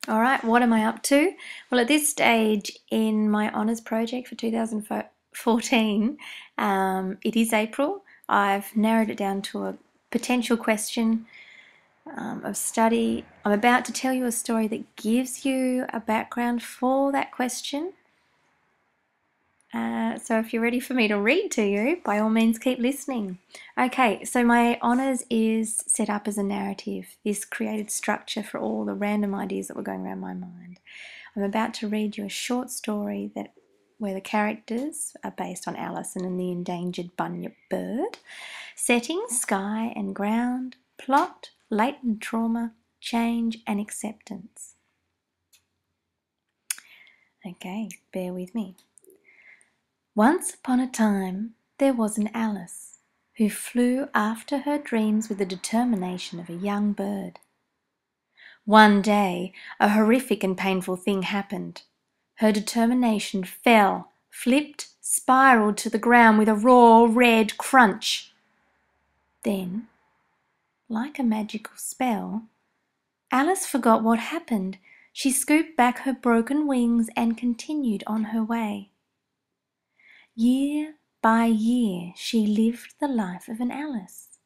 All right, what am I up to? Well, at this stage in my honours project for 2014, it is April. I've narrowed it down to a potential question of study. I'm about to tell you a story that gives you a background for that question. So if you're ready for me to read to you, by all means keep listening. Okay, so my honours is set up as a narrative. This created structure for all the random ideas that were going around my mind. I'm about to read you a short story where the characters are based on Alison and the endangered bunyip bird. Setting, sky and ground. Plot, latent trauma, change and acceptance. Okay, bear with me. Once upon a time, there was an Alice who flew after her dreams with the determination of a young bird. One day, a horrific and painful thing happened. Her determination fell, flipped, spiraled to the ground with a raw red crunch. Then, like a magical spell, Alice forgot what happened. She scooped back her broken wings and continued on her way. Year by year, she lived the life of an Alice.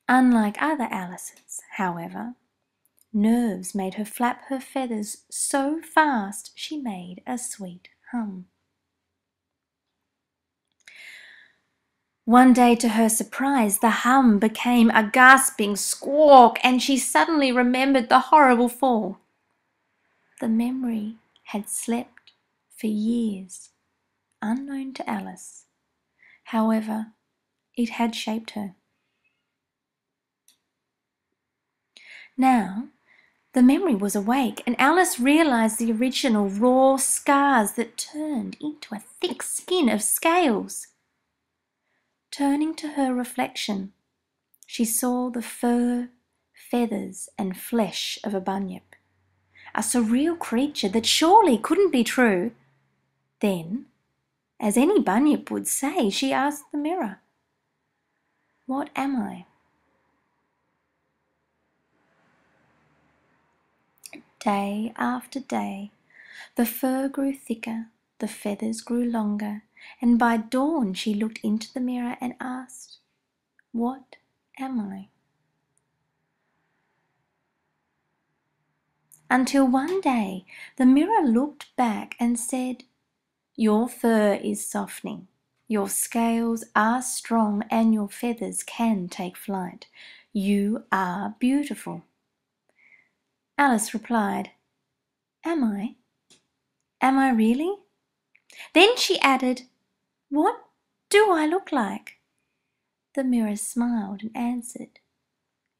Unlike other Alices, however, nerves made her flap her feathers so fast she made a sweet hum. One day, to her surprise, the hum became a gasping squawk, and she suddenly remembered the horrible fall. The memory had slept for years, unknown to Alice. However, it had shaped her. Now, the memory was awake, and Alice realized the original raw scars that turned into a thick skin of scales. Turning to her reflection, she saw the fur, feathers, and flesh of a bunyip, a surreal creature that surely couldn't be true. Then, as any bunyip would say, she asked the mirror, "What am I?" Day after day, the fur grew thicker, the feathers grew longer, and by dawn she looked into the mirror and asked, "What am I?" Until one day the mirror looked back and said, "Your fur is softening, your scales are strong, and your feathers can take flight. You are beautiful." Alice replied, "Am I? Am I really?" Then she added, "What do I look like?" The mirror smiled and answered,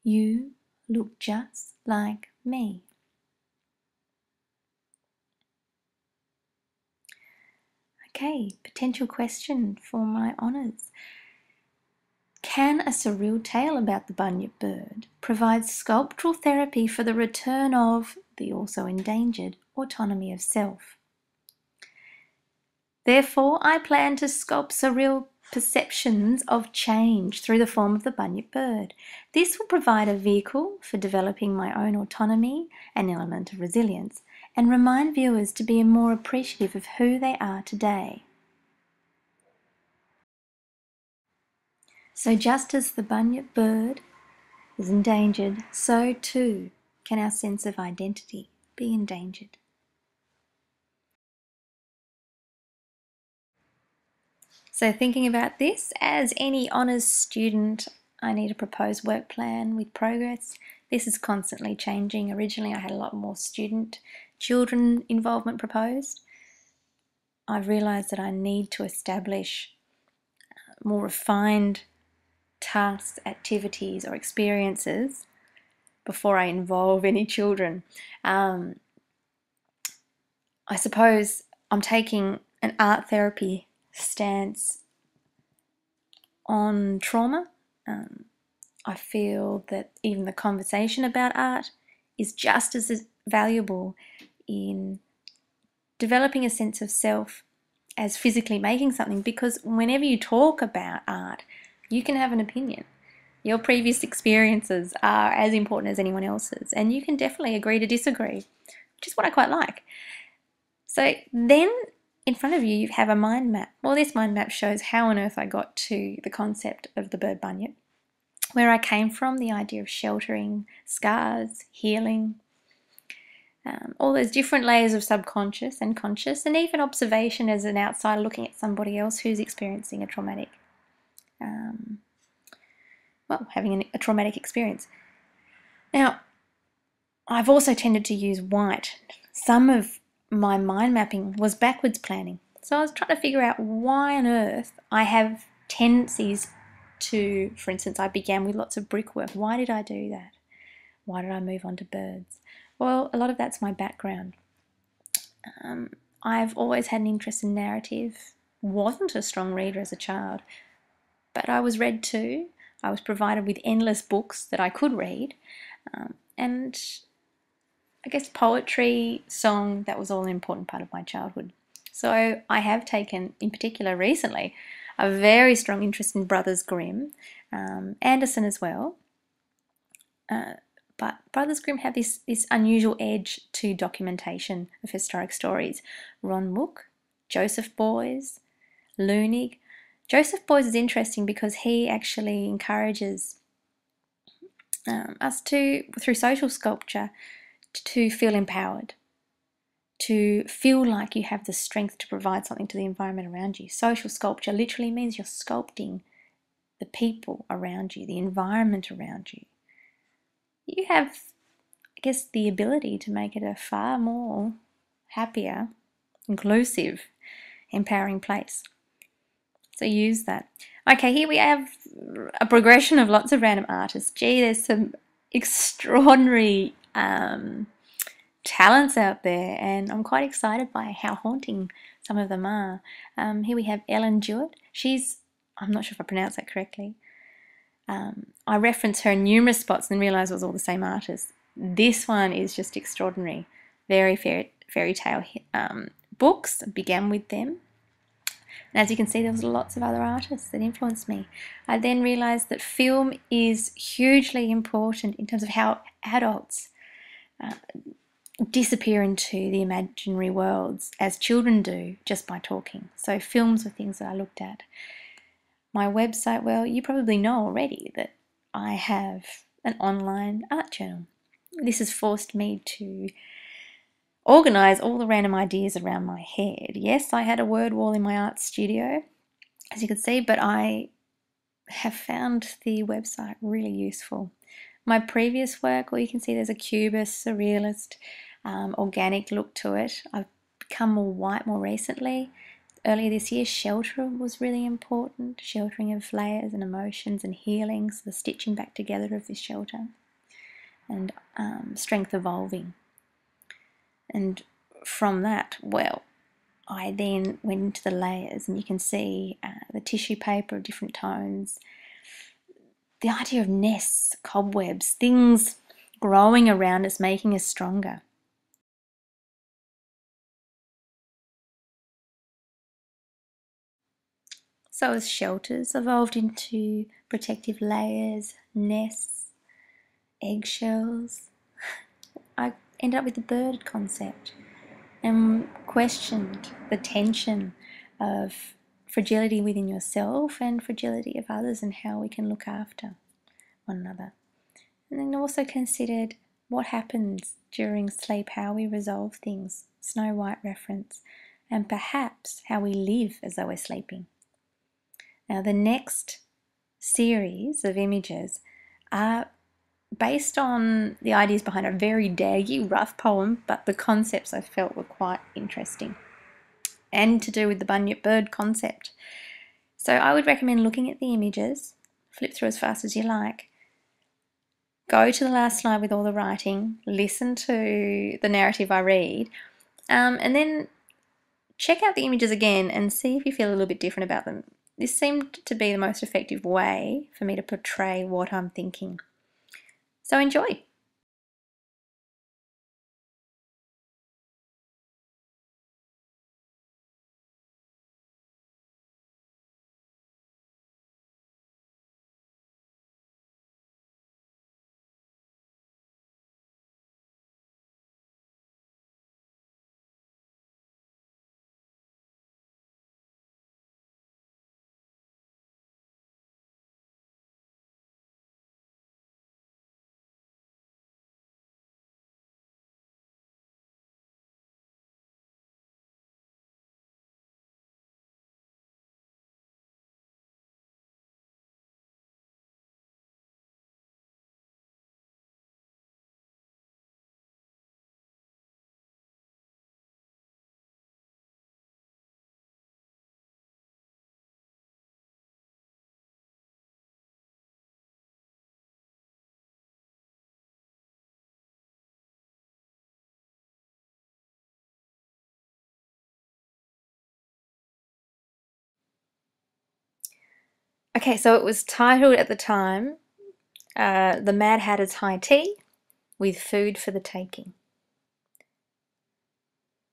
"You look just like me." Okay, potential question for my honours. Can a surreal tale about the bunyip bird provide sculptural therapy for the return of the also endangered autonomy of self? Therefore, I plan to sculpt surreal perceptions of change through the form of the bunyip bird. This will provide a vehicle for developing my own autonomy, an element of resilience, and remind viewers to be more appreciative of who they are today. So just as the bunyip bird is endangered, so too can our sense of identity be endangered. So thinking about this, as any honours student, I need a proposed work plan with progress. This is constantly changing. Originally I had a lot more children involvement proposed. I've realised that I need to establish more refined tasks, activities or experiences before I involve any children. I suppose I'm taking an art therapy stance on trauma. I feel that even the conversation about art is just as valuable in developing a sense of self as physically making something, because whenever you talk about art, you can have an opinion. Your previous experiences are as important as anyone else's, and you can definitely agree to disagree, which is what I quite like. So then in front of you, you have a mind map. Well, this mind map shows how on earth I got to the concept of the bird bunyip, where I came from, the idea of sheltering, scars, healing, all those different layers of subconscious and conscious, and even observation as an outsider looking at somebody else who's experiencing a traumatic, having a traumatic experience. Now, I've also tended to use white. Some of my mind mapping was backwards planning. So I was trying to figure out why on earth I have tendencies to, for instance, I began with lots of brickwork. Why did I do that? Why did I move on to birds? Well, a lot of that's my background. I've always had an interest in narrative, wasn't a strong reader as a child, but I was read to. I was provided with endless books that I could read, and I guess poetry, song, that was all an important part of my childhood. So I have taken, in particular recently, a very strong interest in Brothers Grimm, Anderson as well. But Brothers Grimm have this unusual edge to documentation of historic stories. Ron Mook, Joseph Beuys, Leunig. Joseph Beuys is interesting because he actually encourages us to, through social sculpture, to feel empowered, to feel like you have the strength to provide something to the environment around you. Social sculpture literally means you're sculpting the people around you, the environment around you. You have, I guess, the ability to make it a far more happier, inclusive, empowering place. So use that. Okay, here we have a progression of lots of random artists. Gee, there's some extraordinary talents out there, and I'm quite excited by how haunting some of them are. Here we have Ellen Jewett. I'm not sure if I pronounced that correctly. I referenced her in numerous spots and realised it was all the same artist. This one is just extraordinary. Very fairy tale books, began with them. And as you can see, there was lots of other artists that influenced me. I then realised that film is hugely important in terms of how adults disappear into the imaginary worlds as children do just by talking. So films were things that I looked at. My website, well, you probably know already that I have an online art journal. This has forced me to organise all the random ideas around my head. Yes, I had a word wall in my art studio, as you can see, but I have found the website really useful. My previous work, well, you can see there's a cubist, surrealist, organic look to it. I've become more white more recently. Earlier this year, shelter was really important, sheltering of layers and emotions and healings, the stitching back together of this shelter, and strength evolving. And from that, well, I then went into the layers, and you can see the tissue paper of different tones, the idea of nests, cobwebs, things growing around us, making us stronger. So as shelters evolved into protective layers, nests, eggshells, I ended up with the bird concept and questioned the tension of fragility within yourself and fragility of others and how we can look after one another. And then also considered what happens during sleep, how we resolve things, Snow White reference, and perhaps how we live as though we're sleeping. Now, the next series of images are based on the ideas behind a very daggy, rough poem, but the concepts I felt were quite interesting and to do with the bunyip bird concept. So I would recommend looking at the images, flip through as fast as you like, go to the last slide with all the writing, listen to the narrative I read, and then check out the images again and see if you feel a little bit different about them. This seemed to be the most effective way for me to portray what I'm thinking. So enjoy! Okay, so it was titled at the time, The Mad Hatter's High Tea, with food for the taking.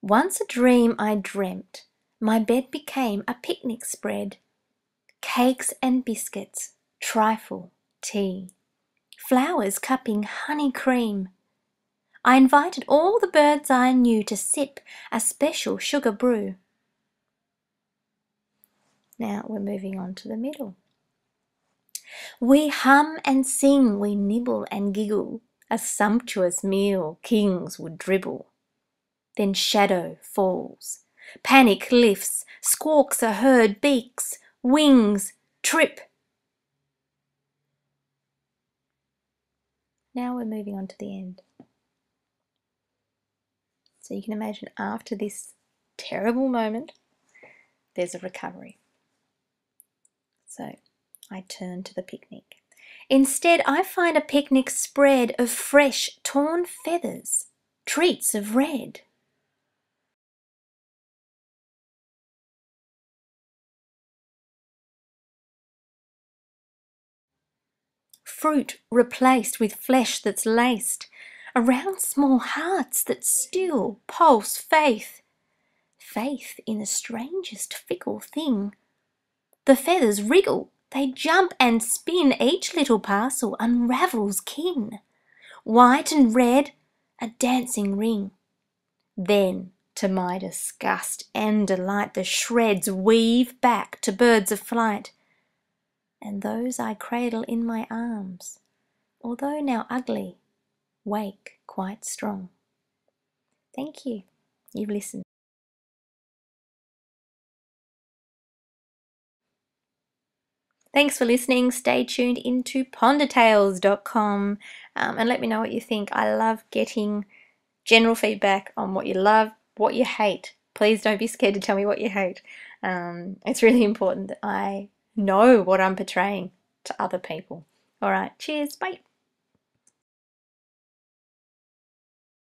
Once a dream I dreamt, my bed became a picnic spread. Cakes and biscuits, trifle, tea, flowers cupping honey cream. I invited all the birds I knew to sip a special sugar brew. Now we're moving on to the middle. We hum and sing, we nibble and giggle, a sumptuous meal kings would dribble. Then shadow falls, panic lifts, squawks are heard, beaks, wings, trip. Now we're moving on to the end. So you can imagine after this terrible moment, there's a recovery. So I turn to the picnic. Instead, I find a picnic spread of fresh torn feathers, treats of red. Fruit replaced with flesh that's laced around small hearts that still pulse faith. Faith in the strangest fickle thing. The feathers wriggle, they jump and spin, each little parcel unravels kin. White and red, a dancing ring. Then, to my disgust and delight, the shreds weave back to birds of flight. And those I cradle in my arms, although now ugly, wake quite strong. Thank you. You've listened. Thanks for listening. Stay tuned into pondertales.com and let me know what you think. I love getting general feedback on what you love, what you hate. Please don't be scared to tell me what you hate. It's really important that I know what I'm portraying to other people. All right, cheers, bye.